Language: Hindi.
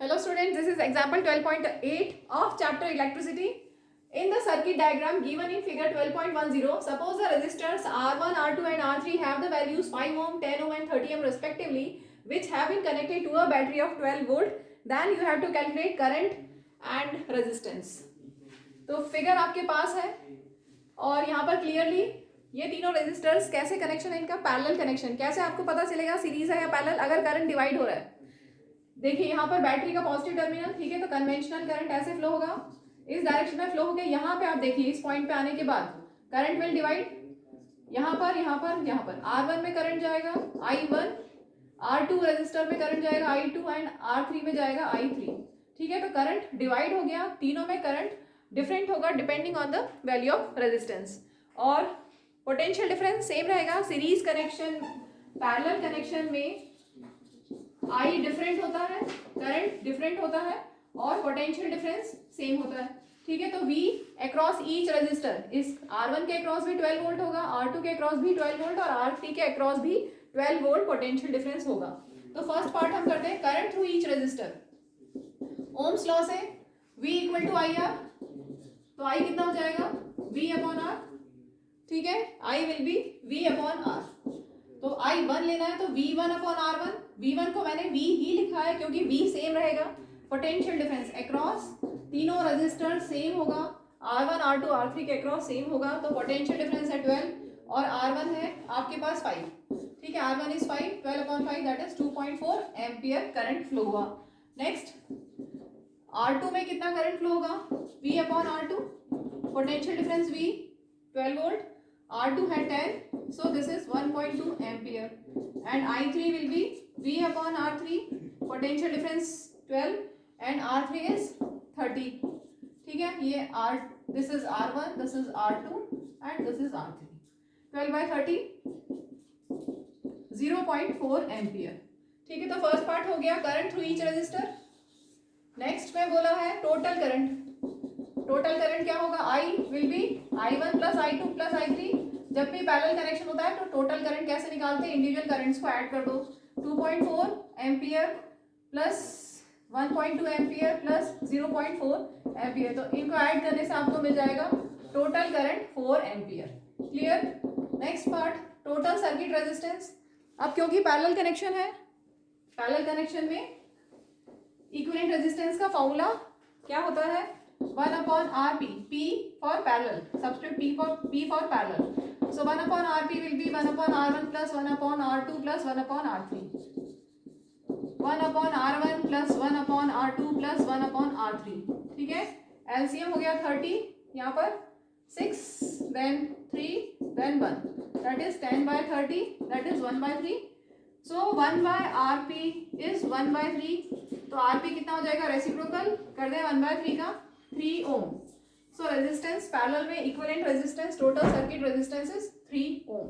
Hello students, this is example 12.8 of chapter electricity. In the circuit diagram given in figure 12.10, suppose the resistors R1, R2 and R3 have the values 5 ohm, 10 ohm and 30 ohm respectively, which have been connected to a battery of 12 volt. Then you have to calculate current and resistance. तो फिगर आपके पास है और यहाँ पर क्लियरली ये तीनों रेजिस्टर्स कैसे कनेक्शन है इनका, पैरेलल कनेक्शन. कैसे आपको पता चलेगा सीरीज है या पैरेलल? अगर करंट डिवाइड हो रहा है, देखिए यहाँ पर बैटरी का पॉजिटिव टर्मिनल, ठीक है, तो कन्वेंशनल करंट ऐसे फ्लो होगा, इस डायरेक्शन में फ्लो हो गया. यहाँ पे आप देखिए इस पॉइंट पे आने के बाद करंट विल डिवाइड यहाँ पर, यहाँ पर, यहाँ पर. R1 में करंट जाएगा I1, R2 रेजिस्टर में करंट जाएगा I2 एंड R3 में जाएगा I3. ठीक है, तो करंट डिवाइड हो गया. तीनों में करंट डिफरेंट होगा depending on the value of resistance. और पोटेंशियल डिफरेंस सेम रहेगा. सीरीज कनेक्शन, पैरेलल कनेक्शन में आई डिफरेंट होता है, करंट डिफरेंट होता है और पोटेंशियल डिफरेंस सेम होता है. ठीक है, तो V अक्रॉस ईच रजिस्टर, इस R1 के अक्रॉस भी 12 वोल्ट होगा, R2 के अक्रॉस भी 12 वोल्ट और R3 के अक्रॉस भी 12 वोल्ट पोटेंशियल डिफरेंस होगा. तो फर्स्ट पार्ट हम करते हैं current through each resistor. Ohm's law से V इक्वल टू IR, तो I कितना हो जाएगा V अपॉन R. ठीक है, I will be V upon R. तो I1 लेना है तो V1 अपॉन R1. V1 को मैंने V ही लिखा है क्योंकि V सेम रहेगा. पोटेंशियल डिफरेंस अक्रॉस तीनों रजिस्टर सेम होगा, R1, R2, R3 के अक्रॉस सेम होगा. तो पोटेंशियल डिफरेंस है 12 और R1 है आपके पास 5. ठीक है, R1 is 5, 12 upon 5 that is 2.4 ampere current flow हुआ. नेक्स्ट R2 में कितना करंट फ्लो होगा? V upon R2. Potential difference V 12 volt, R2 है 10, so this is 1.2 ampere and I3 will be V upon R3. potential difference 12 and R3 is 30. ठीक है, ये this is R1, this is R2 and this is R3. 12 by 30 0.4 ampere. ठीक है, तो फर्स्ट पार्ट हो गया current through each resistor. Next में बोला है टोटल करंट. टोटल करंट क्या होगा? I will be I1 plus I2 plus I3. जब भी पैरेलल कनेक्शन होता है तो टोटल करंट कैसे निकालते हैं? इंडिविजुअल करंट्स को ऐड कर दो. 2.4 ampere plus 1.2 ampere plus 0.4 ampere, तो इनको ऐड करने से आपको मिल जाएगा total current 4 ampere. Clear? Next part total circuit resistance. अब क्योंकि पैरेलल कनेक्शन है, पैरेलल कनेक्शन में इक्विवेलेंट रेजिस्टेंस का फॉर्मूला क्या होता है? 1 upon RP, P for parallel, substitute P for parallel. So 1 upon RP will be 1 upon R1 plus 1 upon R2 plus 1 upon R3. 1 upon R1 plus 1 upon R2 plus 1 upon R3. ठीक है, LCM हो गया 30, यहाँ पर 6, then 3, then 1. That is 10 by 30, that is 1 by 3. So 1 by RP is 1 by 3. तो RP कितना हो जाएगा? रेसिप्रोकल कर दें 1 by 3 का 3 ohm. So resistance parallel में equivalent resistance total circuit resistance is 3 ohm.